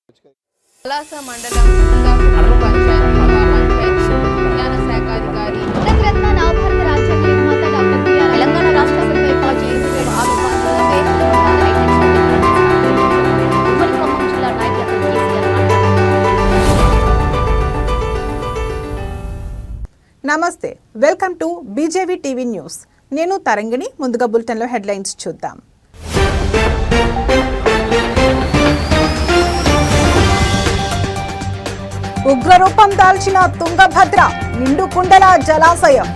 పలాస మండలం పంచాయత్ విజ్ఞాన శాఖ అధికారి రత్న నవభారత రాజ్యాంగ నిర్మాత డాక్టర్ బిఆర్ తెలంగాణ రాష్ట్ర అసెంబ్లీ పార్టీ ఉమ్మడి ఖమ్మం జిల్లా నాయకులతో కేసీఆర్ నమస్తే, వెల్కమ్ టు బీజేవీ టీవీ న్యూస్. నేను తరంగిణి. ముందుగా బులెటిన్లో హెడ్లైన్స్ చూద్దాం. ఉగ్రరూపం దాల్చిన తుంగభద్ర నిండుకుండల జలాశయం.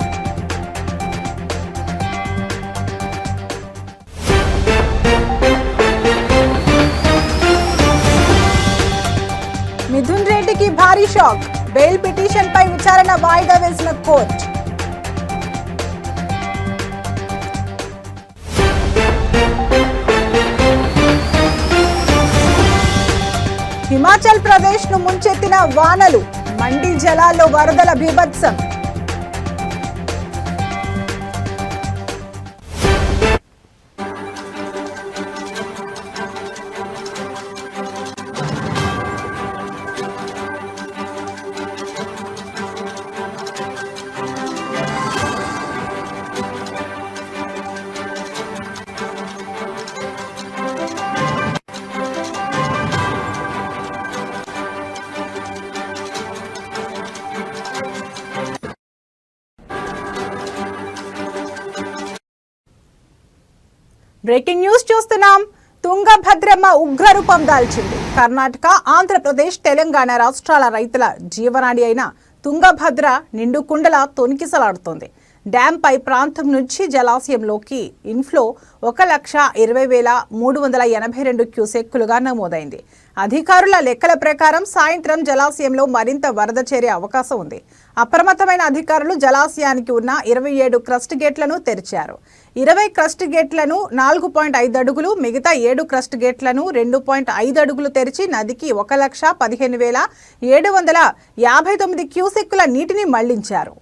మిథున్ రెడ్డికి భారీ షాక్. బెయిల్ పిటిషన్ పై విచారణ వాయిదా వేసిన కోర్టు. హిమాచల్ ప్రదేశ్ ను ముంచెత్తిన వానలు. మండి జలాల్లో వరదల బీభత్సం. బ్రేకింగ్ న్యూస్ చూస్తున్నాం. తుంగభద్రమ్మ ఉగ్రరూపం దాల్చింది. కర్ణాటక, ఆంధ్రప్రదేశ్, తెలంగాణ రాష్ట్రాల రైతుల జీవనాడి అయిన తుంగభద్ర నిండుకుండల తొణికిసలాడుతోంది. డ్యాం పై ప్రాంతం నుంచి జలాశయంలోకి ఇన్ఫ్లో 1,20,382 క్యూసెక్కులుగా నమోదైంది. అధికారుల లెక్కల ప్రకారం సాయంత్రం జలాశయంలో మరింత వరద చేరే అవకాశం ఉంది. అప్రమత్తమైన అధికారులు జలాశయానికి ఉన్న 27 క్రస్ట్ గేట్లను తెరిచారు. 20 క్రస్ట్ గేట్లను 4.5 అడుగులు, మిగతా 7 క్రస్ట్ గేట్లను 2.5 అడుగులు తెరిచి నదికి 1,15,759 క్యూసెక్కుల నీటిని మళ్లించారు.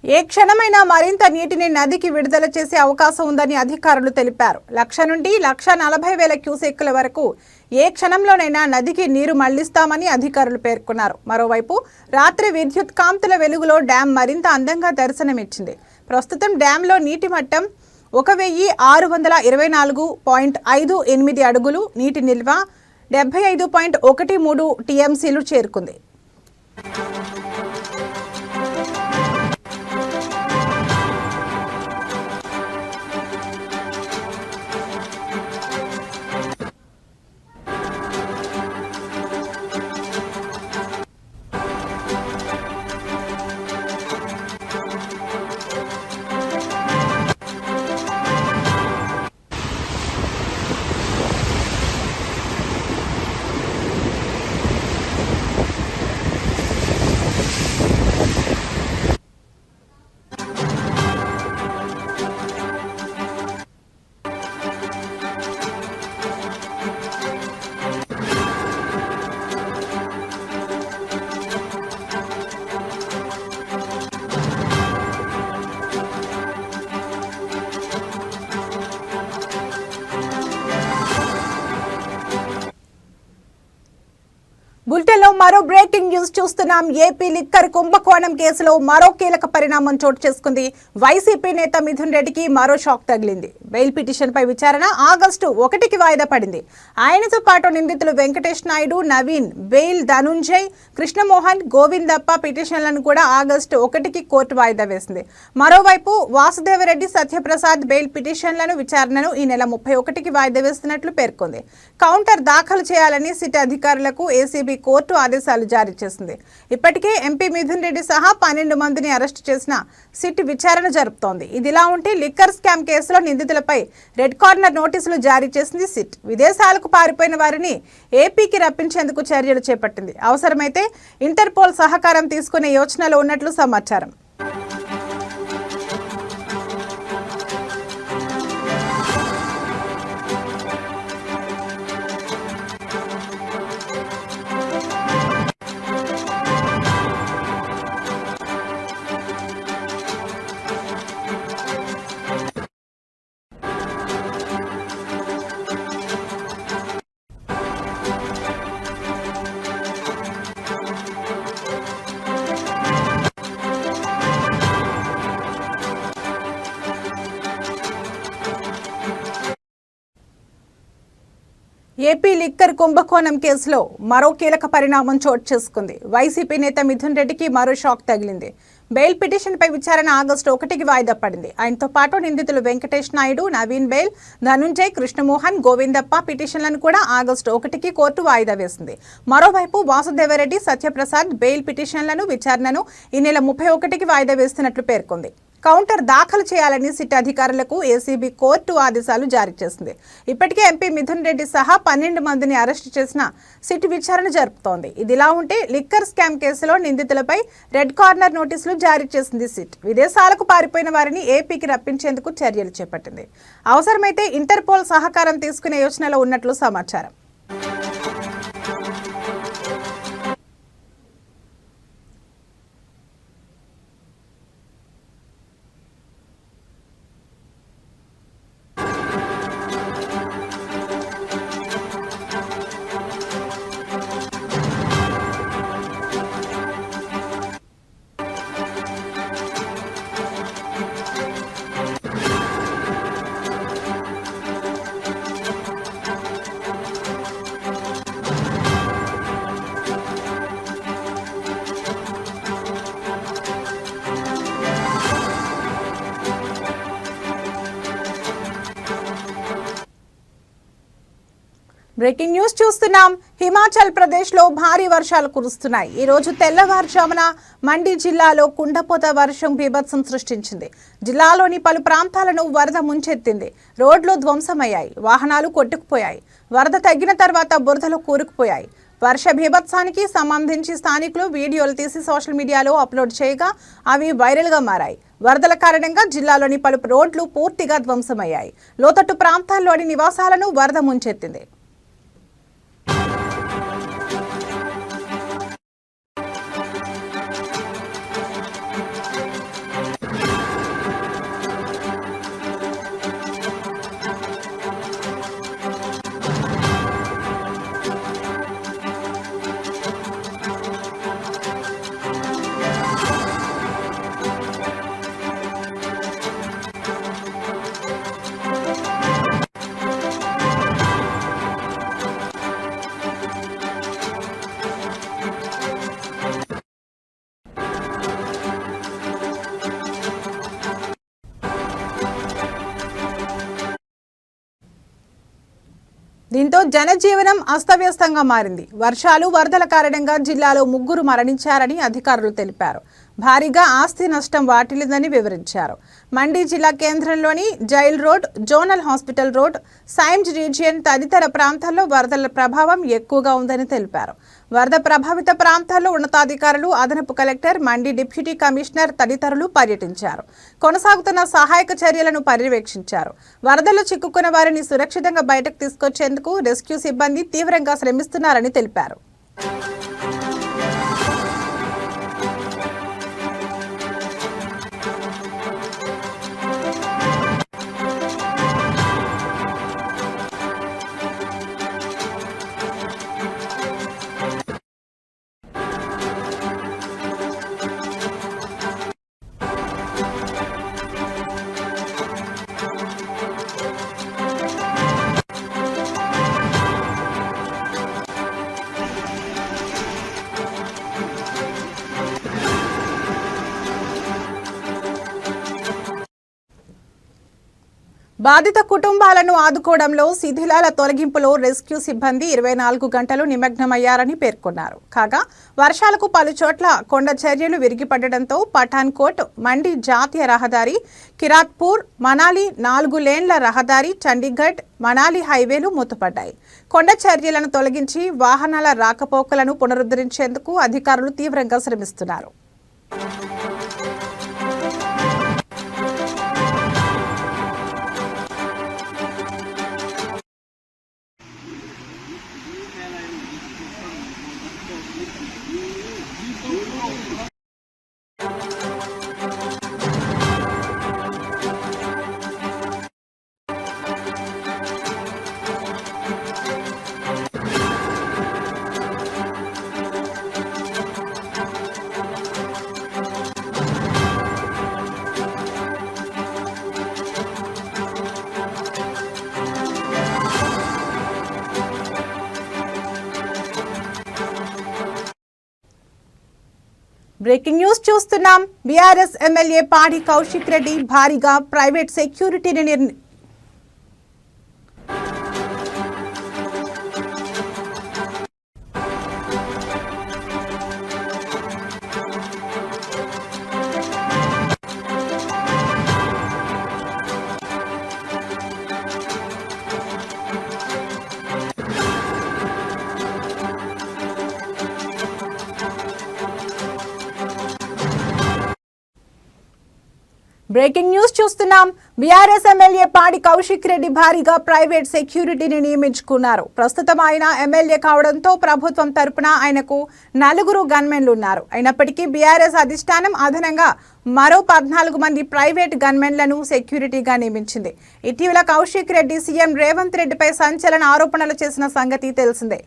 ఏ క్షణమైనా మరింత నీటిని నదికి విడుదల చేసే అవకాశం ఉందని అధికారులు తెలిపారు. 1,00,000 నుండి 1,40,000 క్యూసెక్కుల వరకు ఏ క్షణంలోనైనా నదికి నీరు మళ్లిస్తామని అధికారులు పేర్కొన్నారు. మరోవైపు రాత్రి విద్యుత్ కాంతుల వెలుగులో డ్యాం మరింత అందంగా దర్శనమిచ్చింది. ప్రస్తుతం డ్యాంలో నీటి మట్టం 1,624.58 అడుగులు, నీటి నిల్వ 75.13 టీఎంసీలు చేరుకుంది. బులెటిన్లో మరో బ్రేకింగ్ న్యూస్ చూస్తున్నాం. ఏపీ లిక్కర్ కుంభకోణం కేసులో మరో కీలక పరిణామం చోటు చేసుకుంది. వైసీపీ నేత మిథున్ రెడ్డికి మరో షాక్ తగిలింది. బెయిల్ పిటిషన్ పై విచారణ ఆగస్టు 1కి వాయిదా పడింది. ఆయనతో పాటు నిందితులు వెంకటేష్ నాయుడు, నవీన్, బెయిల్ ధనుంజయ్, కృష్ణమోహన్, గోవిందప్ప పిటిషన్లను కూడా ఆగస్టు 1కి కోర్టు వాయిదా వేసింది. మరోవైపు వాసుదేవరెడ్డి, సత్యప్రసాద్ బెయిల్ పిటిషన్లను విచారణను ఈ నెల 31కి వాయిదా వేస్తున్నట్లు పేర్కొంది. కౌంటర్ దాఖలు చేయాలని సిట్ అధికారులకు ఏసీబీ కోర్టు ఆదేశాలు జారీ చేసింది. ఇప్పటికే ఎంపీ మిథున్ రెడ్డి సహా 12 మందిని అరెస్టు చేసిన సిట్ విచారణ జరుపుతోంది. ఇదిలా ఉంటే లిక్కర్ స్కామ్ కేసులో నిందితులపై రెడ్ కార్నర్ నోటీసులు జారీ చేసింది సిట్. విదేశాలకు పారిపోయిన వారిని ఏపీకి రప్పించేందుకు చర్యలు చేపట్టింది. అవసరమైతే ఇంటర్పోల్ సహకారం తీసుకునే యోచనలో ఉన్నట్లు సమాచారం. ఏపీ లిక్కర్ కుంభకోణం కేసులో మరో కీలక పరిణామం చోటు చేసుకుంది. వైసీపీ నేత మిథున్ రెడ్డికి మరో షాక్ తగిలింది. బెయిల్ పిటిషన్పై విచారణ ఆగస్టు 1కి వాయిదా పడింది. ఆయనతో పాటు నిందితులు వెంకటేష్ నాయుడు, నవీన్ బెయిల్, ధనుంజయ్, కృష్ణమోహన్, గోవిందప్ప పిటిషన్లను కూడా ఆగస్టు 1కి కోర్టు వాయిదా వేసింది. మరోవైపు వాసుదేవరెడ్డి, సత్యప్రసాద్ బెయిల్ పిటిషన్లను విచారణను ఈ నెల 31కి వాయిదా వేస్తున్నట్లు పేర్కొంది. కౌంటర్ దాఖలు చేయాలని సిట్ అధికారులకు ఏసీబీ కోర్టు ఆదేశాలు జారీ చేసింది. ఇప్పటికే ఎంపీ మిథున్ రెడ్డి సహా 12 మందిని అరెస్టు చేసిన సిట్ విచారణ జరుపుతోంది. ఇదిలా ఉంటే లిక్కర్ స్కామ్ కేసులో నిందితులపై రెడ్ కార్నర్ నోటీసులు జారీ చేసింది సిట్. విదేశాలకు పారిపోయిన వారిని ఏపీకి రప్పించేందుకు చర్యలు చేపట్టింది. అవసరమైతే ఇంటర్పోల్ సహకారం తీసుకునే యోచనలో ఉన్నట్లు సమాచారం. బ్రేకింగ్ న్యూస్ చూస్తున్నాం. హిమాచల్ ప్రదేశ్లో భారీ వర్షాలు కురుస్తున్నాయి. ఈ రోజు తెల్లవారుజామున మండి జిల్లాలో కుండపోత వర్షం బీభత్సం సృష్టించింది. జిల్లాలోని పలు ప్రాంతాలను వరద ముంచెత్తింది. రోడ్లు ధ్వంసమయ్యాయి, వాహనాలు కొట్టుకుపోయాయి. వరద తగ్గిన తర్వాత బురదలో కూరుకుపోయాయి. వర్ష బీభత్సానికి సంబంధించి స్థానికులు వీడియోలు తీసి సోషల్ మీడియాలో అప్లోడ్ చేయగా అవి వైరల్గా మారాయి. వరదల కారణంగా జిల్లాలోని పలు రోడ్లు పూర్తిగా ధ్వంసమయ్యాయి. లోతట్టు ప్రాంతాల్లోని నివాసాలను వరద ముంచెత్తింది. దీంతో జనజీవనం అస్తవ్యస్తంగా మారింది. వర్షాలు, వరదల కారణంగా జిల్లాలో 3 మరణించారని అధికారులు తెలిపారు. భారీగా ఆస్తి నష్టం వాటిల్లిందని వివరించారు. మండి జిల్లా కేంద్రంలోని jail road, zonal hospital road, సైమ్స్ రీజియన్ తదితర ప్రాంతాల్లో వరదల ప్రభావం ఎక్కువగా ఉందని తెలిపారు. వరద ప్రభావిత ప్రాంతాల్లో ఉన్నతాధికారులు, అదనపు కలెక్టర్, మండి డిప్యూటీ కమిషనర్ తదితరులు పర్యటించారు. కొనసాగుతున్న సహాయక చర్యలను పర్యవేక్షించారు. వరదల్లో చిక్కుకున్న వారిని సురక్షితంగా బయటకు తీసుకొచ్చేందుకు రెస్క్యూ సిబ్బంది తీవ్రంగా శ్రమిస్తున్నారని తెలిపారు. బాధిత కుటుంబాలను ఆదుకోవడంలో శిథిలాల తొలగింపులో రెస్క్యూ సిబ్బంది 24 గంటలు నిమగ్నమయ్యారని పేర్కొన్నారు. కాగా వర్షాలకు పలు చోట్ల కొండ చర్యలు విరిగిపడడంతో పఠాన్కోట్ మండి జాతీయ రహదారి, కిరాత్పూర్ మనాలి 4 లేన్ల రహదారి, చండీగఢ్ మనాలి హైవేలు మూతపడ్డాయి. కొండ చర్యలను తొలగించి వాహనాల రాకపోకలను పునరుద్ధరించేందుకు అధికారులు తీవ్రంగా శ్రమిస్తున్నారు. బ్రేకింగ్ న్యూస్ చూస్తున్నాం. బీఆర్ఎస్ ఎమ్మెల్యే పాడి కౌశిక్ రెడ్డి భారీగా ప్రైవేట్ సెక్యూరిటీని బ్రేకింగ్ న్యూస్ చూస్తున్నాం. బీఆర్ఎస్ ఎమ్మెల్యే పాడి కౌశిక్ రెడ్డి భారీగా ప్రైవేట్ సెక్యూరిటీని నియమించుకున్నారు. ప్రస్తుతం ఆయన ఎమ్మెల్యే కావడంతో ప్రభుత్వం తరపున ఆయనకు 4 గన్మెన్లు ఉన్నారు. అయినప్పటికీ బీఆర్ఎస్ అధిష్టానం అదనంగా మరో 14 మంది ప్రైవేట్ గన్మెన్లను సెక్యూరిటీగా నియమించింది. ఇటీవల కౌశిక్ రెడ్డి సీఎం రేవంత్ రెడ్డిపై సంచలన ఆరోపణలు చేసిన సంగతి తెలిసిందే.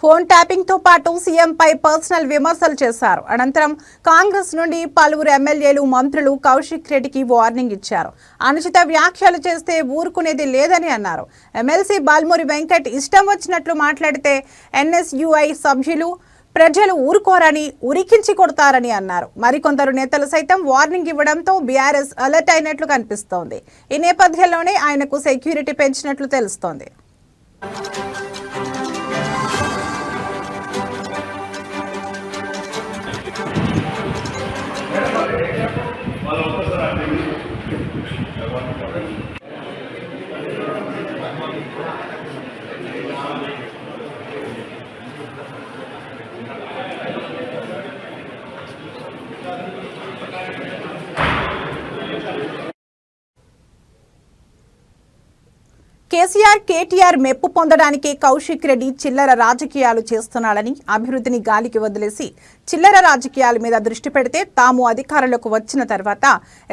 ఫోన్ ట్యాపింగ్ తో పాటు సీఎంపై పర్సనల్ విమర్శలు చేశారు. అనంతరం కాంగ్రెస్ నుండి పలువురు ఎమ్మెల్యేలు, మంత్రులు కౌశిక్ రెడ్డికి వార్నింగ్ ఇచ్చారు. అనుచిత వ్యాఖ్యలు చేస్తే ఊరుకునేది లేదని అన్నారు. ఎమ్మెల్సీ బాల్మూరి వెంకట్ ఇష్టం వచ్చినట్లు మాట్లాడితే ఎన్ఎస్యుఐ సభ్యులు, ప్రజలు ఊరుకోరని, ఉరికించి కొడతారని అన్నారు. మరికొందరు నేతలు సైతం వార్నింగ్ ఇవ్వడంతో బీఆర్ఎస్ అలర్ట్ అయినట్లు కనిపిస్తోంది. ఈ నేపథ్యంలోనే ఆయనకు సెక్యూరిటీ పెంచినట్లు తెలుస్తోంది. కేసీఆర్, కేటీఆర్ మెప్పు పొందడానికి కౌశిక్ రెడ్డి చిల్లర రాజకీయాలు చేస్తున్నాడని, అభివృద్ధిని గాలికి వదిలేసి చిల్లర రాజకీయాల మీద దృష్టి పెడితే తాము అధికారంలోకి వచ్చిన తర్వాత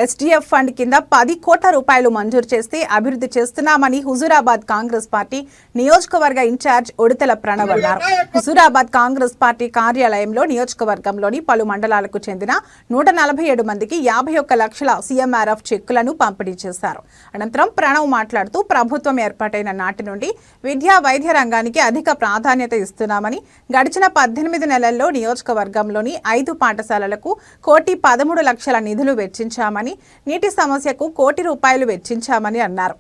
ఎస్డీఎఫ్ ఫండ్ కింద 10 కోట్ల రూపాయలు మంజూరు చేస్తే అభివృద్ధి చేస్తున్నామని హుజూరాబాద్ కాంగ్రెస్ పార్టీ నియోజకవర్గ ఇన్ఛార్జ్ ఉడతల ప్రణవ్ అన్నారు. హుజూరాబాద్ కాంగ్రెస్ పార్టీ కార్యాలయంలో నియోజకవర్గంలోని పలు మండలాలకు చెందిన 147 మందికి 51 లక్షల సీఎంఆర్ఎఫ్ చెక్కులను పంపిణీ చేశారు. అనంతరం ప్రణవ్ మాట్లాడుతూ ప్రభుత్వం ఏర్పాటైన నాటి నుండి విద్యా వైద్య రంగానికి అధిక ప్రాధాన్యత ఇస్తున్నామని, గడిచిన 18 నెలల్లో నియోజకవర్గంలోని 5 పాఠశాలలకు 1,13,00,000 నిధులు వెచ్చించామని, నీటి సమస్యకు ₹1,00,00,000 వెచ్చించామని అన్నారు.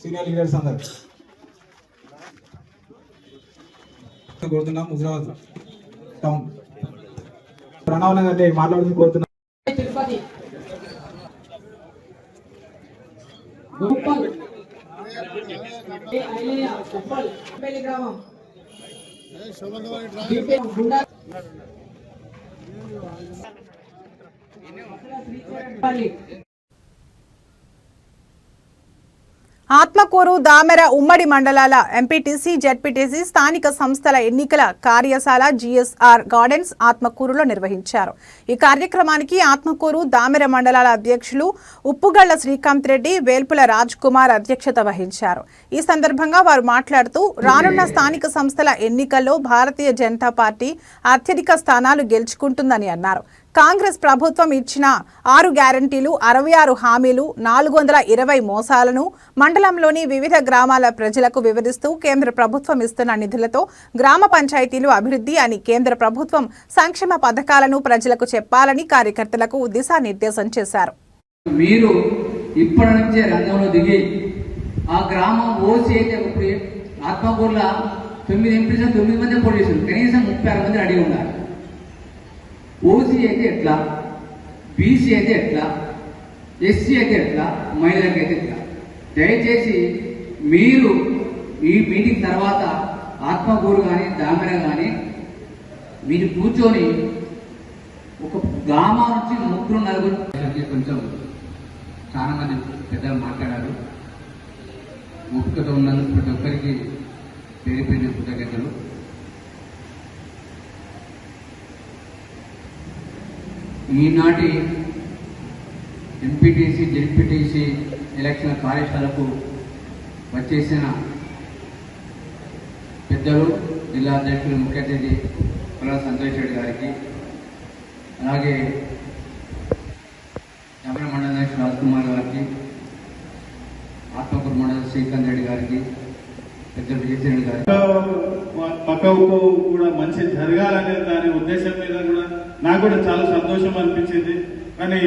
సీనియర్ లీడర్స్ అందరు కోరుతున్నాం. హుజరాబాద్ టౌన్ ప్రణాళిక అంటే మాట్లాడుతూ కోరుతున్నాం. తిరుపతి గ్రామం ఆత్మకూరు, దామెర ఉమ్మడి మండలాల ఎంపీటీసీ, జెడ్పీటీసీ స్థానిక సంస్థల ఎన్నికల కార్యశాల జీఎస్ఆర్ గార్డెన్స్ ఆత్మకూరులో నిర్వహించారు. ఈ కార్యక్రమానికి ఆత్మకూరు, దామెర మండలాల అధ్యక్షులు ఉప్పుగళ్ల శ్రీకాంత్ రెడ్డి, వేల్పుల రాజ్ కుమార్ అధ్యక్షత వహించారు. ఈ సందర్భంగా వారు మాట్లాడుతూ రానున్న స్థానిక సంస్థల ఎన్నికల్లో భారతీయ జనతా పార్టీ అత్యధిక స్థానాలు గెలుచుకుంటుందని అన్నారు. కాంగ్రెస్ ప్రభుత్వం ఇచ్చిన 6 గ్యారంటీలు, 66 హామీలు, 420 మోసాలను మండలంలోని వివిధ గ్రామాల ప్రజలకు వివరిస్తూ కేంద్ర ప్రభుత్వం ఇస్తున్న నిధులతో గ్రామ పంచాయతీలు అభివృద్ధి అని, కేంద్ర ప్రభుత్వం సంక్షేమ పథకాలను ప్రజలకు చెప్పాలని కార్యకర్తలకు దిశానిర్దేశం చేశారు. మీరు ఇప్పటి నుంచే రంగంలో దిగి ఆ గ్రామం ఓసీ అయితే ఆత్మకూరులో 9 ఎంపీలు 9 మంది పోటీ చేశారు, కనీసం 36 మంది అడిగి ఉన్నారు. ఓసీ అయితే ఎట్లా, బీసీ అయితే ఎట్లా, ఎస్సీ అయితే ఎట్లా, మహిళలకు అయితే ఎట్లా? దయచేసి మీరు ఈ మీటింగ్ తర్వాత ఆత్మకూరు కానీ దామెర కానీ మీరు కూర్చొని ఒక గ్రామం నుంచి 3-4 కొంచెం చాలా మంది పెద్దలు మాట్లాడారు. ఓపికతో ఉన్నందుకు ప్రతి ఒక్కరికి పేరు పేరు కృతజ్ఞతలు. ఈనాటి ఎంపీటీసీ, జెడ్పీటీసీ ఎలక్షన్ కార్యశాలకు వచ్చేసిన పెద్దలు, జిల్లా అధ్యక్షులు, ముఖ్య అతిథి పొల్ల సంతోష్ రెడ్డి గారికి, అలాగే దామెర మండల అధ్యక్షుడు రాజ్ కుమార్ గారికి, ఆత్మకూరు మండల శ్రీకాంత్ రెడ్డి గారికి, పెద్ద విజయశ్రెడ్డి గారికి, పక్కకు కూడా మంచి జరగాలనే దాని ఉద్దేశం మీద కూడా నాకు కూడా చాలా సంతోషం అనిపించింది. కానీ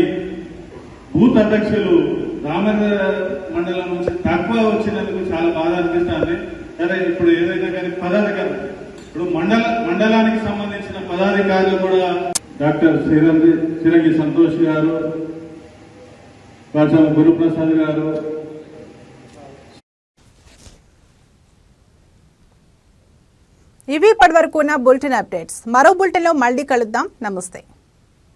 బూత్ అధ్యక్షులు దామెర మండలం నుంచి తక్కువ వచ్చినందుకు చాలా బాధ అనిపిస్తుంది. సరే, ఇప్పుడు ఏదైనా కానీ పదాధికారులు, ఇప్పుడు మండలానికి సంబంధించిన పదాధికారులు కూడా డాక్టర్ సిరంగి సంతోష్ గారు, పాఠశాల గురుప్రసాద్ గారు, ఇవి ఇప్పటివరకు ఉన్న బులెటిన్ అప్డేట్స్. మరో బులెటిన్లో మళ్ళీ కలుద్దాం. నమస్తే.